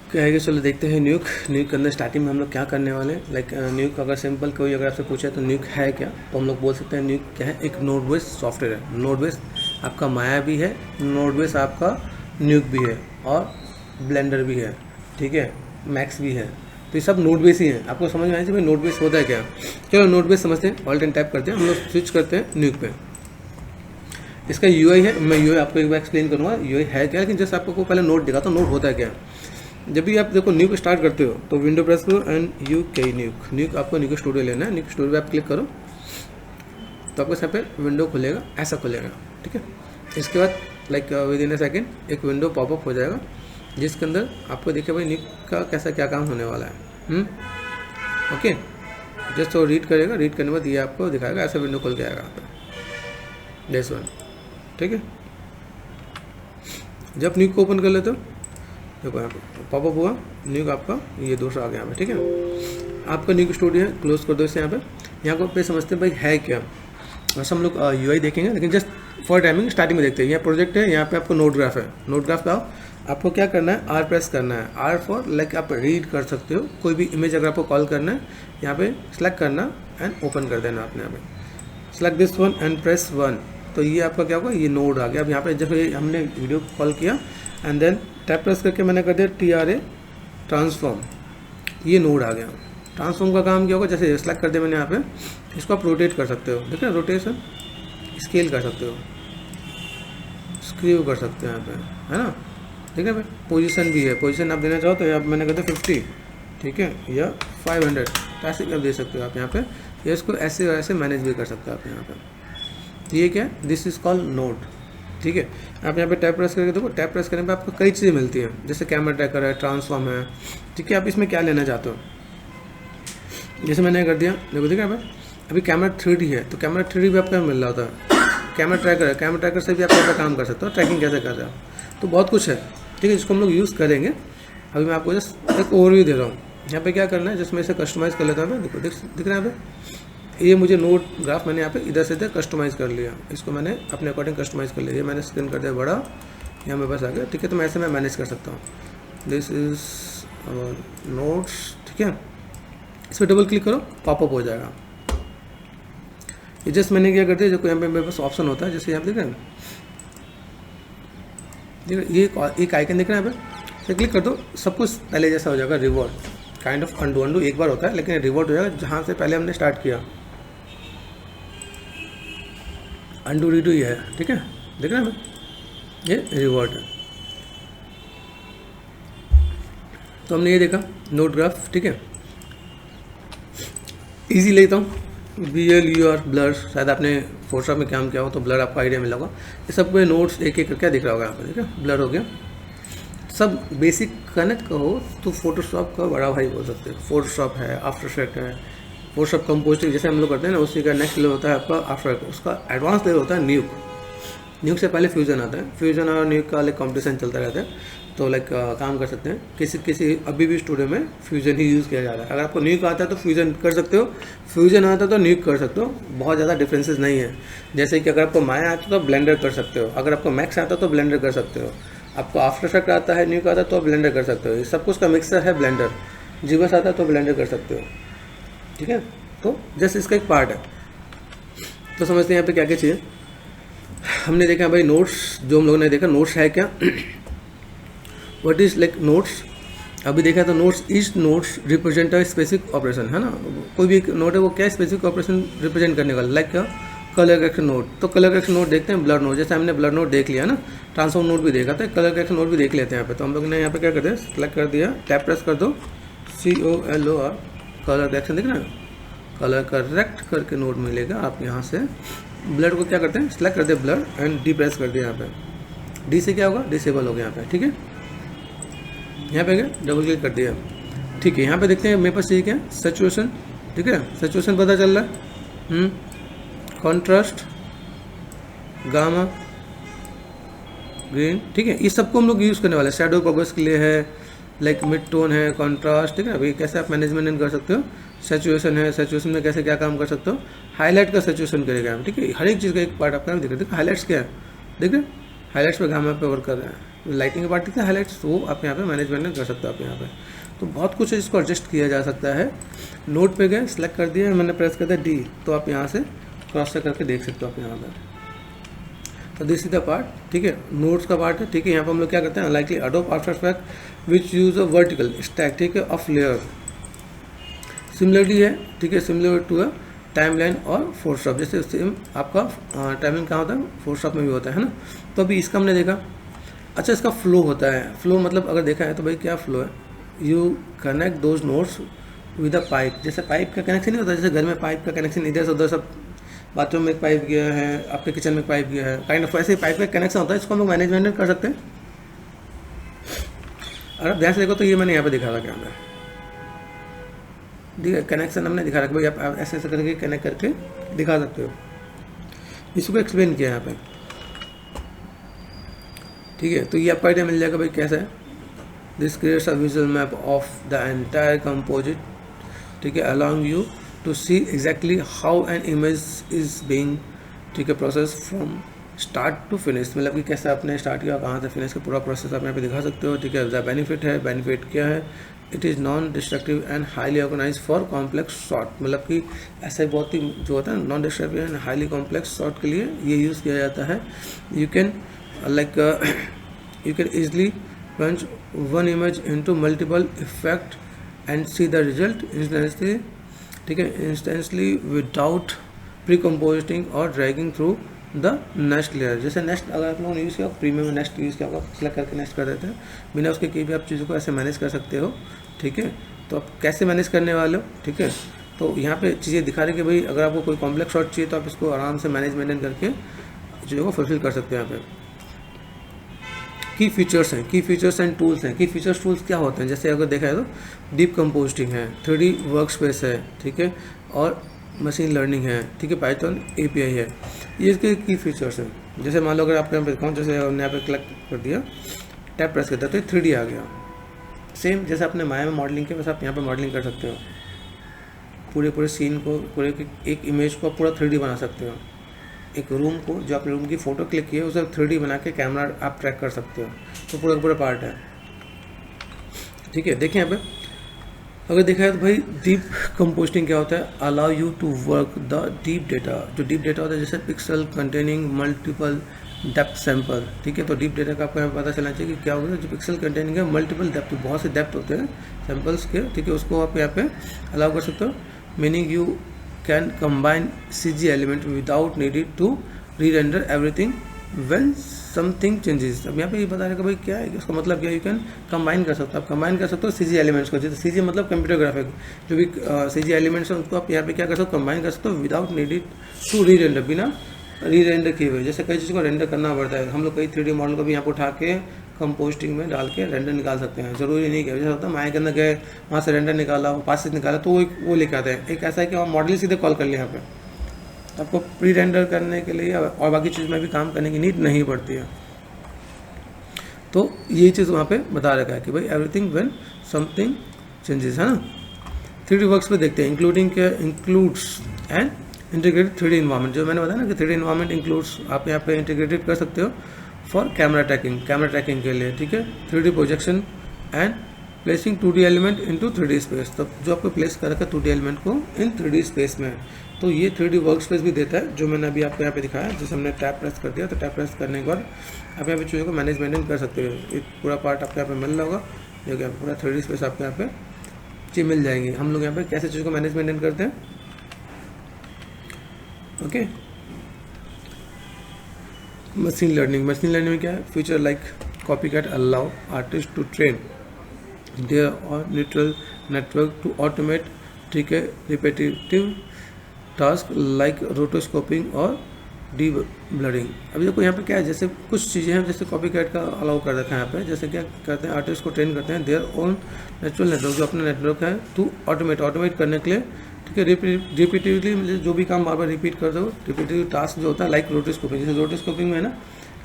कहेंगे। चलो देखते हैं न्यूक के अंदर स्टार्टिंग में हम लोग क्या करने वाले हैं। लाइक न्यूक अगर सिंपल कोई अगर आपसे पूछे तो न्यूक है क्या, तो हम लोग बोल सकते हैं न्यूक क्या है, एक नोड बेस्ड सॉफ्टवेयर है। नोड बेस्ड आपका माया भी है, नोड बेस्ड आपका न्यूक भी है, और ब्लेंडर भी है, ठीक है, मैक्स भी है। तो ये सब नोड बेस ही है। आपको समझ में आया भाई नोड बेस होता है क्या। चलो नोड बेस समझते हैं, ऑल्ट एंड टाइप करते हैं, हम लोग स्विच करते हैं न्यूक पे। इसका यूआई है, मैं यूआई आपको एक बार एक्सप्लेन करूँगा यूआई है क्या, लेकिन जैसे आपको पहले नोट दिखाता हूँ नोट होता है क्या। जब भी आप देखो न्यूक स्टार्ट करते हो तो विंडो प्रेस करो एंड यू के न्यूक आपको न्यूक स्टूडियो लेना है। न्यूक स्टूडियो पे आप क्लिक करो तो आपको यहाँ पे विंडो खुलेगा, ऐसा खुलेगा, ठीक है। इसके बाद like with in a second एक विंडो पॉपअप हो जाएगा जिसके अंदर आपको देखिए भाई न्यूक का कैसा क्या काम होने वाला है। ओके, जस्ट वो रीड करेगा, रीड करने के बाद ये आपको दिखाएगा, ऐसा विंडो खुल के आएगा यहाँ पे डेस वन, ठीक है। जब न्यूक को ओपन कर लेते हो देखो यहाँ पे पॉपअप हुआ न्यूक आपका, ये दूसरा आ गया यहाँ पे, ठीक है। आपका न्यूक स्टूडियो है, क्लोज कर दो इसे। यहाँ को पे समझते हैं भाई है क्या। वैसे हम लोग यूआई देखेंगे, लेकिन जस्ट फॉर टाइमिंग स्टार्टिंग में देखते हैं। यहाँ प्रोजेक्ट है, यहाँ पे आपको नोट ग्राफ है। नोट ग्राफ का आपको क्या करना है, आर प्रेस करना है। आर फॉर लाइक आप रीड कर सकते हो कोई भी इमेज अगर आपको कॉल करना है, यहाँ पे सेलेक्ट करना एंड ओपन कर देना आपने। यहाँ पे select this one and press one, तो ये आपका क्या होगा, ये नोड आ गया। अब यहाँ पे जब हमने वीडियो कॉल किया एंड देन टैप प्रेस करके मैंने कर दिया TRA ट्रांसफॉर्म, ये नोड आ गया। ट्रांसफॉर्म का काम क्या होगा, जैसे सेलेक्ट कर दिया मैंने यहाँ पे, इसको आप रोटेट कर सकते हो, ठीक है, रोटेशन स्केल कर सकते हो, स्क्रू कर सकते हो यहाँ पे, है ना, ठीक है भाई। पोजीशन भी है, पोजीशन आप देना चाहो तो आप मैंने कहते 50, ठीक है, या 500, ऐसे आप दे सकते हो आप यहाँ पे, या इसको ऐसे और ऐसे मैनेज भी कर सकते हो आप यहाँ पे। ये क्या है, दिस इज कॉल्ड नोड, ठीक है। आप यहाँ पे टैप प्रेस करके देखो, टैप प्रेस करने पे आपको कई चीज़ें मिलती हैं, जैसे कैमरा ट्रैकर है, ट्रांसफॉर्म है, ठीक है। आप इसमें क्या लेना चाहते हो, जैसे मैंने कर दिया, देखो ठीक है भाई, अभी कैमरा 3D है तो कैमरा 3D भी आपको मिल रहा होता है। कैमरा ट्रैकर है, कैमरा ट्रैकर से भी आप कैसे काम कर सकते हो, ट्रैकिंग कैसे कर रहे हो, तो बहुत कुछ है, ठीक है, जिसको हम लोग यूज़ करेंगे। अभी मैं आपको जस्ट एक ओवरव्यू दे रहा हूँ। यहाँ पे क्या करना है, जिसमें इसे कस्टमाइज़ कर लेता हूँ। देखो दिख रहा है यहाँ पे, ये मुझे नोट ग्राफ मैंने यहाँ पे इधर से इधर कस्टमाइज़ कर लिया, इसको मैंने अपने अकॉर्डिंग कस्टमाइज़ कर लिया। ये मैंने स्क्रीन कर दिया बड़ा, यहाँ मेरे पास आ गया, ठीक है। तो मैं ऐसे मैं मैनेज कर सकता हूँ। दिस इज नोट्स, ठीक है। इस पर डबल क्लिक करो, पॉपअप हो जाएगा। ये जस्ट मैंने क्या कर दिया, जो यहाँ पे मेरे पास ऑप्शन होता है, जैसे यहाँ देख रहे हैं, ये एक आइकन दिख रहा है यहाँ पे, क्लिक कर दो, सब कुछ पहले जैसा हो जाएगा। रिवॉर्ड काइंड ऑफ अंडू एक बार होता है, लेकिन रिवॉर्ड हो जाएगा जहाँ से पहले हमने स्टार्ट किया। अंडू रीडू ये है, ठीक है, देख रहे हैं ये रिवॉर्ड है। तो हमने ये देखा नोट ग्राफ, ठीक है, इजी लेता हूँ। BLUR ब्लर, शायद आपने फोटोशॉप में काम किया हो तो ब्लर आपको आइडिया मिला होगा। ये सब पे नोट्स एक एक क्या दिख रहा होगा यहाँ पे, ठीक है, ब्लर हो गया। सब बेसिक कनेक्ट कहो तो फोटोशॉप का बड़ा भाई बोल सकते हैं। फोटोशॉप है, आफ्टर इफेक्ट है, फोटोशॉप कंपोजिटिंग जैसे हम लोग करते हैं ना, उसी का नेक्स्ट लेवल होता है आपका आफ्टर इफेक्ट। उसका एडवांस लेवल होता है न्यूक से पहले फ्यूजन आता है। फ्यूजन और न्यूक का लाइक कॉम्पिटिशन चलता रहता है, तो लाइक काम कर सकते हैं। किसी अभी भी स्टूडियो में फ्यूजन ही यूज़ किया जा रहा है। अगर आपको न्यूक आता है तो फ्यूजन कर सकते हो, फ्यूजन आता है तो न्यूक कर सकते हो, बहुत ज़्यादा डिफरेंसेस नहीं है। जैसे कि अगर आपको माया आता है तो ब्लेंडर कर सकते हो, अगर आपको मैक्स आता है तो ब्लेंडर कर सकते हो, आपको आफ्टर इफेक्ट आता है, न्यूक आता है तो ब्लेंडर कर सकते हो। ये सब कुछ का मिक्सर है ब्लेंडर। जीबस आता है तो ब्लेंडर कर सकते हो, ठीक है। तो जस्ट इसका एक पार्ट है। तो समझते हैं यहाँ पे क्या क्या चाहिए। हमने देखा भाई नोट्स, जो हम लोगों ने देखा नोट्स है क्या, व्हाट इज लाइक नोट्स। अभी देखा तो notes is notes represent a specific operation, है ना। कोई भी नोट है वो क्या स्पेसिफिक ऑपरेशन रिप्रेजेंट करने वाला, लाइक कलर करेक्शन नोट। तो कलर करेक्शन नोट देखते हैं, ब्लर नोट, जैसे हमने ब्लर नोट देख लिया ना, ट्रांसफॉर्म नोट भी देखा था, कलर करेक्शन नोट भी देख लेते हैं यहाँ पे। तो हम लोग ने यहाँ पे क्या करते हैं, सेलेक्ट कर दिया, टैप प्रेस कर दो, COLOR, कलर करेक्शन दिख रहा है, कलर करेक्ट करके नोट मिलेगा। आप यहाँ से ब्लर को क्या करते हैं, सेलेक्ट कर दिया ब्लर एंड डी प्रेस कर दिया। यहाँ पे डी से क्या होगा, डिसेबल हो गया यहाँ पे, ठीक है। यहाँ पे क्या डबल क्लिक कर दिया, ठीक है। यहाँ पे देखते हैं मेरे पास ठीक है सैचुरेशन, ठीक है, सैचुरेशन पता चल रहा है, कॉन्ट्रास्ट, गामा, ग्रीन, ठीक है। ये सबको हम लोग यूज़ करने वाले हैं। शैडो पर्पस के लिए है, लाइक मिड टोन है, कॉन्ट्रास्ट, ठीक है। अभी कैसे आप मैनेजमेंट कर सकते हो, सैचुरेशन है, सैचुरेशन में कैसे क्या काम कर सकते हो, हाईलाइट का सैचुरेशन करेगा, ठीक है। हर एक चीज़ का एक पार्ट आपका दिख रहा है। देखो हाईलाइट्स क्या है, देख रहे हाईलाइट्स पे गामा पे वर्क कर रहे हैं, लाइटिंग के पार्ट दिखते हैं हाईलाइट्स, तो आप यहाँ पे मैनेजमेंट कर सकते हो आप यहाँ पे। तो बहुत कुछ है जिसको एडजस्ट किया जा सकता है। नोट पे गए, सेलेक्ट कर दिया, मैंने प्रेस कर दिया डी, तो आप यहाँ से क्रॉस से करके देख सकते हो आप यहाँ पर। तो दिस इज द पार्ट, ठीक है, नोट्स का पार्ट है, ठीक है। यहाँ पर हम लोग क्या करते हैं, likely adobe after effect which use a vertical stack, ठीक है, ऑफ लेयर, सिमिलरली है, ठीक है, सिमिलर टू अ टाइमलाइन और फोटोशॉप। जैसे सेम आपका टाइमलाइन कहाँ होता है, फोटोशॉप में भी होता है ना। तो अभी इसका हमने देखा। अच्छा, इसका फ्लो होता है, फ्लो मतलब अगर देखा है तो भाई क्या फ्लो है, you connect those notes with a pipe. जैसे पाइप का कनेक्शन नहीं होता, जैसे घर में पाइप का कनेक्शन इधर से उधर, सब बाथरूम में एक पाइप गया है, आपके किचन में पाइप गया है, काइंड ऑफ ऐसे पाइप का कनेक्शन होता है। इसको हम लोग मैनेजमेंट कर सकते हैं। अगर आप ध्यान से देखो तो ये मैंने यहाँ पे दिखा रखा है, ठीक है, कनेक्शन हमने दिखा रखा, भाई आप ऐसे ऐसे करके कनेक्ट करके दिखा सकते हो। इसको एक्सप्लेन किया यहाँ पे, ठीक है। तो ये आपको आइडिया मिल जाएगा भाई कैसा है। This creates a visual map of the entire composite, ठीक है, allowing you to see exactly how an image is being, ठीक है, process from start to finish. मतलब कि कैसे आपने स्टार्ट किया, कहाँ से फिनिश का पूरा प्रोसेस आप यहाँ पे दिखा सकते हो, ठीक है। द बेनिफिट है, बेनिफिट क्या है, it is non destructive and highly organize for complex shot. मतलब कि ऐसे बहुत ही जो होता है non destructive and highly complex shot के लिए ये यूज़ किया जाता है। You can you can easily plunge one image into multiple effect and see the result instantly, ठीक है, instantly without pre-compositing और dragging through the next layer। जैसे नेक्स्ट अगर आप लोगों ने यूज़ किया, प्रीमियम में नेक्स्ट यूज़ किया होगा, सेलेक्ट करके नेक्स्ट कर देते हैं, बिना उसके कहीं भी आप चीज़ों को ऐसे मैनेज कर सकते हो, ठीक है। तो आप कैसे मैनेज करने वाले हो, ठीक है। तो यहाँ पे चीज़ें दिखा रही कि भाई अगर आपको कोई कॉम्प्लेक्स शॉट चाहिए तो आप इसको आराम से मैनेज करके चीज़ों को फुलफिल कर सकते हैं यहाँ पे। की फीचर्स हैं, की फीचर्स एंड टूल्स हैं। की फीचर्स टूल्स क्या होते हैं, जैसे अगर देखा है तो डीप कंपोजिटिंग है, 3D वर्क स्पेस है, ठीक है, और मशीन लर्निंग है, ठीक है, पाइथन API है, ये इसके की फीचर्स हैं। जैसे मान लो अगर आपके यहाँ पे दिखाऊँ, जैसे हमने यहाँ पे क्लिक कर दिया, टैप प्रेस करता है तो 3D आ गया। सेम जैसे आपने माया में मॉडलिंग किया वैसे आप यहाँ पर मॉडलिंग कर सकते हो, पूरे सीन को, पूरे एक इमेज को पूरा 3D बना सकते हो। एक रूम को, जो आपने रूम की फ़ोटो क्लिक की है उसे 3D बना के कैमरा आप ट्रैक कर सकते हो। तो पूरा पार्ट है, ठीक है। देखिए यहाँ पे अगर देखा है तो भाई डीप कंपोजिटिंग क्या होता है, allow you to work the deep data. जो डीप डेटा होता है जैसे pixel containing multiple depth sample, ठीक है। तो डीप डेटा का आपको यहाँ पता चलना चाहिए कि क्या होगा, जो पिक्सल कंटेनिंग है मल्टीपल डेप्थ, बहुत से डेप्थ होते हैं सैंपल्स के, ठीक है, उसको आप यहाँ पे अलाउ कर सकते हो। Meaning you can combine CG element without needed to re-render everything when something changes। अब यहाँ पे ये बता रहे हैं कि भाई क्या है, इसका मतलब क्या है, यू कैन कंबाइन कर सकते हो, आप कंबाइन कर सकते हो CG एलिमेंट्स को। जैसे CG मतलब कंप्यूटर ग्राफिक, जो भी CG एलिमेंट्स हैं उसको आप यहाँ पे क्या कर सकते हो, कंबाइन कर सकते हो विदाउट नीडेड टू री-रेंडर, बिना री-रेंडर किए हुए। जैसे कई चीज़ को रेंडर करना पड़ता है, हम लोग कई 3D मॉडल को भी यहाँ पर उठा के कंपोस्टिंग में डाल के रेंडर निकाल सकते हैं। ज़रूरी नहीं कि जैसा होता है माया के अंदर गए, वहाँ से रेंडर निकाला, पास से निकाला, तो वो लेके आते हैं। एक ऐसा है कि हम मॉडल सीधे कॉल कर लिया यहाँ पे, तो आपको प्री रेंडर करने के लिए और बाकी चीज़ में भी काम करने की नीड नहीं पड़ती है। तो यही चीज़ वहाँ पे बता रखा है कि भाई एवरीथिंग व्हेन समथिंग चेंजेस, है ना। 3D वर्क्स पे देखते हैं, इंक्लूडिंग क्या includes and integrated 3D environment. जो मैंने बताया ना कि 3D इन्वायरमेंट इंक्लूड्स, आप यहाँ पे इंटीग्रेटेड कर सकते हो फॉर कैमरा ट्रैकिंग के लिए, ठीक है। 3D projection and placing 2D element into 3D space. तो जो आपको प्लेस कर रखा है 2D एलिमेंट को इन 3D स्पेस में, तो ये 3D वर्क स्पेस भी देता है, जो मैंने अभी आपको यहाँ पे दिखाया। जैसे हमने टैप प्रेस कर दिया, तो टैप प्रेस करने के बाद आप यहाँ पे चीज़ों को मैनेजमेंट कर सकते हो। एक पूरा पार्ट आपको यहाँ पे मिल रहा होगा, जो कि पूरा 3D स्पेस आपको यहाँ पे चीज़ मिल जाएंगी। हम लोग यहाँ पे कैसे चीज़ों को मैनेजमेंट करते हैं, ओके। मशीन लर्निंग में क्या है, feature like copy cat allow artist to train their own neural network to automate, ठीक है, रिपीटेटिव टास्क लाइक रोटोस्कोपिंग और डी ब्लरिंग। अभी देखो यहाँ पे क्या है, जैसे कुछ चीज़ें हैं जैसे कॉपी कैट का अलाउ कर रखा है यहाँ पे। जैसे क्या करते हैं, आर्टिस्ट को ट्रेन करते हैं देयर ओन नेचुरल नेटवर्क, जो अपना नेटवर्क है, टू ऑटोमेट करने के लिए, ठीक है, रिपीटिवली जो भी काम बार बार रिपीट कर दो। रिपीटिव टास्क जो होता है लाइक रोटोस्कोपिंग, जैसे रोटोस्कोपिंग में है ना,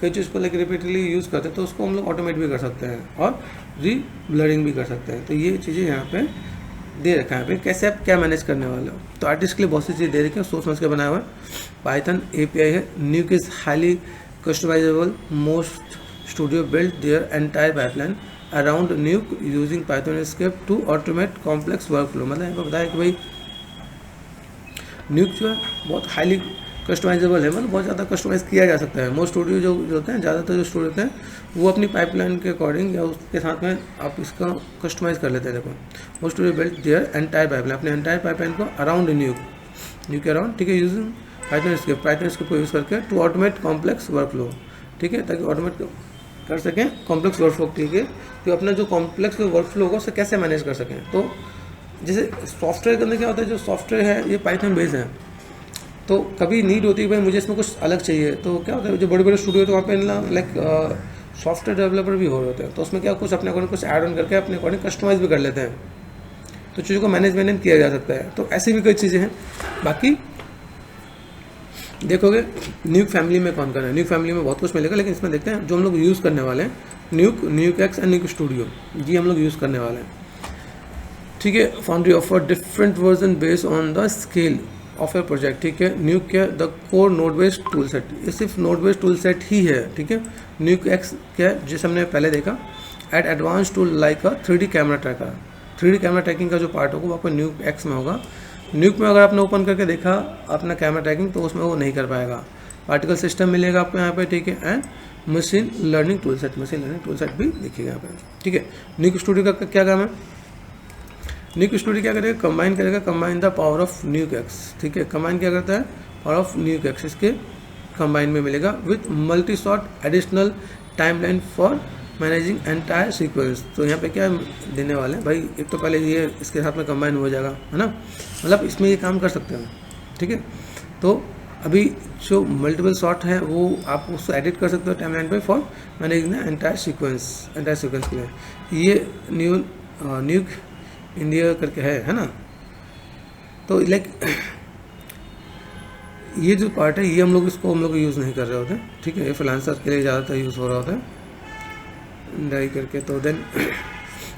कई चीज़ को लाइक रिपीटिवली यूज़ करते हैं, तो उसको हम लोग ऑटोमेट भी कर सकते हैं और री ब्लरिंग भी कर सकते हैं। तो ये चीज़ें यहाँ पे दे रखा है, कैसे आप क्या मैनेज करने वाले हो। तो आर्टिस्ट के लिए बहुत सी चीज़ दे रखी है, सोच समझ के बनाया हुआ है। पाइथन API है, न्यू किस highly customizable. Most studio built their entire pipeline around Nuke using Python script to automate complex workflow. मतलब यहाँ पर बताया कि भाई न्यूक जो है बहुत हाईली कस्टमाइजेबल है, मतलब बहुत ज़्यादा कस्टमाइज़ किया जा सकता है। मोस्ट स्टूडियो जो होते हैं, ज़्यादातर जो स्टूडियो होते हैं वो अपनी पाइपलाइन के अकॉर्डिंग या उसके साथ में आप इसका कस्टमाइज़ कर लेते हैं। देखो most studio built their entire pipeline, अपने एंटायर पाइपलाइन को अराउंड न्यूक के अराउंड, ठीक है, यूजिंग पाइथन स्क्रिप्ट को यूज़ करके टू ऑटोमेट कॉम्प्लेक्स वर्कफ्लो, ठीक है, ताकि ऑटोमेट कर सकें कॉम्प्लेक्स वर्कफ्लो, ठीक है, तो अपना जो कॉम्प्लेक्स वर्कफ्लो होगा उसे कैसे मैनेज कर सकें। तो जैसे सॉफ्टवेयर के अंदर क्या होता है, जो सॉफ्टवेयर है ये पाइथन बेस्ड है, तो कभी नीड होती है भाई मुझे इसमें कुछ अलग चाहिए, तो क्या होता है जो बड़े बड़े स्टूडियो तो वहाँ पे लाइक सॉफ्टवेयर डेवलपर भी हो रहे होते हैं, तो उसमें क्या कुछ अपने अकॉर्डिंग कुछ ऐड ऑन करके अपने अकॉर्डिंग कस्टमाइज भी कर लेते हैं, तो चीज़ों को मैनेजमेंट किया जा सकता है। तो ऐसी भी कई चीज़ें हैं। बाकी देखोगे न्यूक फैमिली में कौन कौन है, न्यूक फैमिली में बहुत कुछ मिलेगा, लेकिन इसमें देखते हैं जो हम लोग यूज़ करने वाले हैं न्यूक एक्स एंड न्यूक स्टूडियो, ये हम लोग यूज़ करने वाले हैं, ठीक है। Foundry offer different version based on the scale of A project, ठीक है। न्यूक क्या the core node based tool set, ये सिर्फ नोड बेस्ड टूल सेट ही है, ठीक है। न्यूक एक्स क्या जिसे हमने पहले देखा, at advance tool like a 3D camera tracker, 3D camera tracking का जो पार्ट होगा वो आपको न्यूक एक्स में होगा। न्यूक में अगर आपने ओपन करके देखा अपना कैमरा ट्रैकिंग तो उसमें वो नहीं कर पाएगा। पार्टिकल सिस्टम मिलेगा आपको यहाँ पे, ठीक है, and machine learning tool set भी देखिएगा यहाँ पे, ठीक है। न्यूक स्टूडियो का क्या काम है, न्यूक स्टूडियो क्या करेगा, combine the power of न्यूक x, ठीक है, कंबाइन क्या करता है, पावर ऑफ न्यूक एक्स इसके कंबाइन में मिलेगा with multi shot additional timeline for managing entire sequence. तो यहाँ पे क्या देने वाले हैं भाई, एक तो पहले ये इसके साथ में कंबाइन हो जाएगा, है ना, मतलब इसमें ये काम कर सकते हैं, ठीक है। तो अभी जो मल्टीपल शॉट है वो आप उसको एडिट कर सकते हो टाइमलाइन पे फॉर मैनेजिंग एंटायर सीक्वेंस के लिए। ये न्यूक इंडिया करके है ना। तो लाइक ये जो पार्ट है ये हम लोग यूज़ नहीं कर रहे होते, ठीक है, ये फ्रीलांसर के लिए ज़्यादातर यूज़ हो रहा होता है डाई करके। तो देन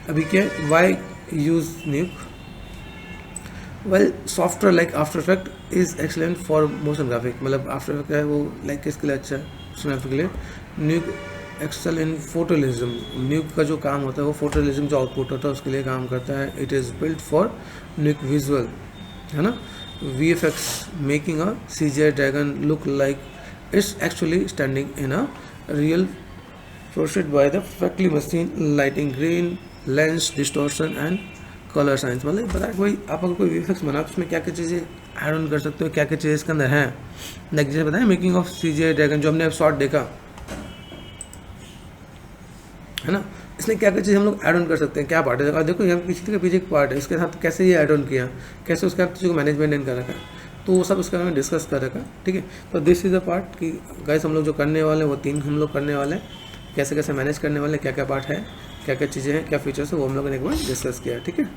अभी क्या why use Nuke, well software like After Effect is excellent for motion graphic, मतलब आफ्टर इफेक्ट है वो लाइक किसके लिए अच्छा है, मोशन ग्राफिक के लिए। न्यूक एक्सेल इन फोटोलिज्म, न्यूक का जो काम होता है वो फोटोलिज्म जो आउटपुट होता है उसके लिए काम करता है। It is built for न्यूक visual, है ना, VFX making a CGI dragon look like it's actually standing in a real processed by the factory machine, lighting, green, lens, distortion and colour science. मतलब बताया भाई आप अगर कोई VFX बना तो उसमें क्या क्या चीज़ें ऐड ऑन कर सकते हो, क्या क्या चीज़ें इसके अंदर हैं, लाइक जैसे बताया मेकिंग ऑफ CGI ड्रैगन जो हमने अब शॉट देखा है ना, इसमें क्या क्या चीज़ हम लोग ऐड ऑन कर सकते हैं, क्या पार्ट है। और देखो यहाँ पीछे एक पार्ट है, इसके साथ कैसे ये ऐड ऑन किया, कैसे उसका चीज़ को मैनेजमेंट कर रखा है, तो वो सब इसके बारे में डिस्कस कर रखा है, ठीक है। तो दिस इज़ द पार्ट कि गाइस हम लोग जो करने वाले हैं वो 3 हम लोग करने वाले हैं, कैसे कैसे मैनेज करने वाले, क्या क्या पार्ट है, क्या क्या चीज़ें हैं, क्या फीचर्स है, वो हम लोगों ने एक बार डिस्कस किया है, ठीक है।